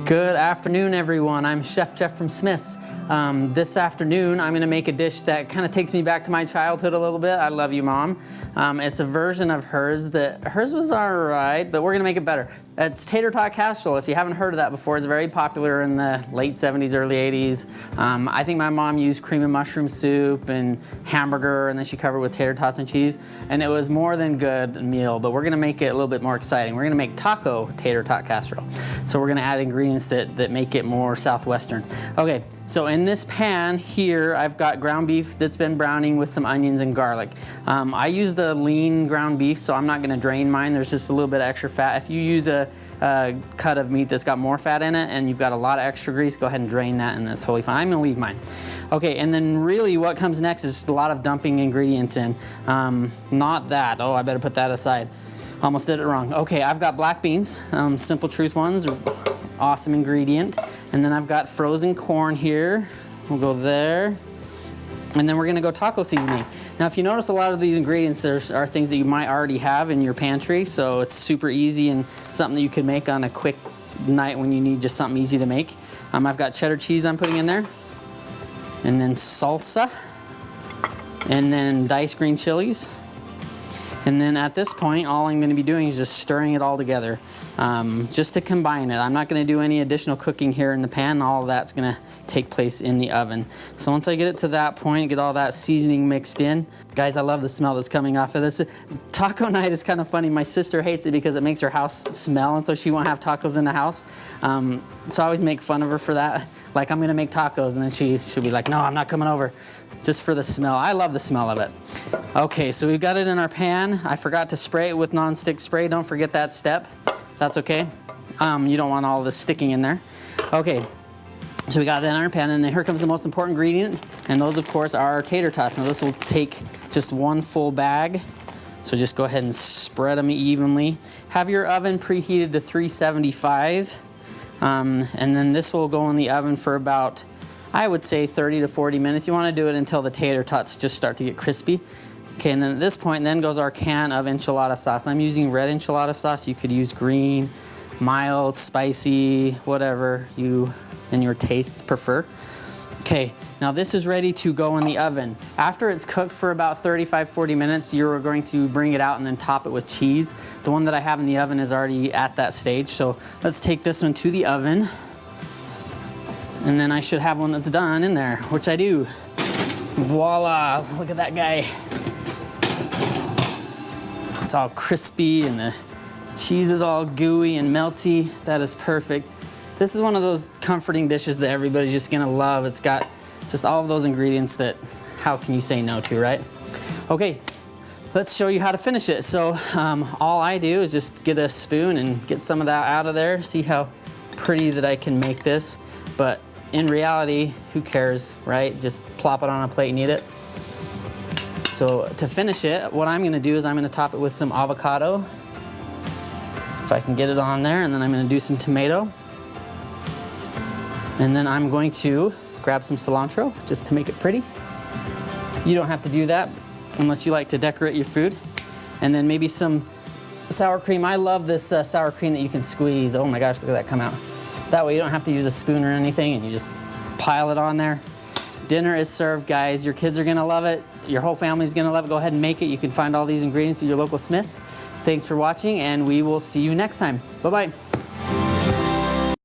Good afternoon, everyone. I'm Chef Jeff from Smith's. This afternoon, I'm gonna make a dish that kind of takes me back to my childhood a little bit. I love you, Mom. It's a version of hers was all right, but we're gonna make it better. It's Tater Tot Casserole. If you haven't heard of that before, it's very popular in the late 70s, early 80s. I think my mom used cream and mushroom soup and hamburger, and then she covered it with tater tots and cheese, and it was more than good meal, but we're gonna make it a little bit more exciting. We're gonna make taco tater tot casserole. So we're gonna add ingredients that make it more Southwestern. Okay, so in this pan here, I've got ground beef that's been browning with some onions and garlic. I use the lean ground beef, so I'm not gonna drain mine. There's just a little bit of extra fat. If you use a cut of meat that's got more fat in it and you've got a lot of extra grease, go ahead and drain that, and that's totally fine. I'm gonna leave mine. Okay, and then really what comes next is just a lot of dumping ingredients in. Not that, oh, I better put that aside. Almost did it wrong. Okay, I've got black beans, Simple Truth ones, awesome ingredient. And then I've got frozen corn here. We'll go there. And then we're gonna go taco seasoning. Now, if you notice, a lot of these ingredients there are things that you might already have in your pantry, so it's super easy and something that you can make on a quick night when you need just something easy to make. I've got cheddar cheese I'm putting in there, and then salsa, and then diced green chilies. And then at this point, all I'm gonna be doing is just stirring it all together, just to combine it. I'm not gonna do any additional cooking here in the pan. All of that's gonna take place in the oven. So once I get it to that point, get all that seasoning mixed in. Guys, I love the smell that's coming off of this. Taco night is kind of funny. My sister hates it because it makes her house smell, and so she won't have tacos in the house. So I always make fun of her for that. Like, I'm gonna make tacos, and then she'll be like, no, I'm not coming over. Just for the smell. I love the smell of it. Okay, so we've got it in our pan. I forgot to spray it with nonstick spray. Don't forget that step. That's okay. You don't want all this sticking in there. Okay, so we got it in our pan, and then here comes the most important ingredient, and those, of course, are our tater tots. Now, this will take just one full bag, so just go ahead and spread them evenly. Have your oven preheated to 375, and then this will go in the oven for about, I would say, 30 to 40 minutes. You want to do it until the tater tots just start to get crispy. Okay, and then at this point, then goes our can of enchilada sauce. I'm using red enchilada sauce. You could use green, mild, spicy, whatever you and your tastes prefer. Okay, now this is ready to go in the oven. After it's cooked for about 35-40 minutes, you're going to bring it out and then top it with cheese. The one that I have in the oven is already at that stage, so let's take this one to the oven. And then I should have one that's done in there, which I do. Voila, look at that guy. It's all crispy and the cheese is all gooey and melty. That is perfect. This is one of those comforting dishes that everybody's just gonna love. It's got just all of those ingredients that, how can you say no to, right? Okay, let's show you how to finish it. So all I do is just get a spoon and get some of that out of there. See how pretty that I can make this. But in reality, who cares, right? Just plop it on a plate and eat it. So to finish it, what I'm gonna do is I'm gonna top it with some avocado, if I can get it on there, and then I'm gonna do some tomato. And then I'm going to grab some cilantro just to make it pretty. You don't have to do that unless you like to decorate your food. And then maybe some sour cream. I love this sour cream that you can squeeze. Oh my gosh, look at that come out. That way you don't have to use a spoon or anything, and you just pile it on there. Dinner is served, guys. Your kids are gonna love it. Your whole family's gonna love it. Go ahead and make it. You can find all these ingredients at your local Smith's. Thanks for watching, and we will see you next time. Bye-bye.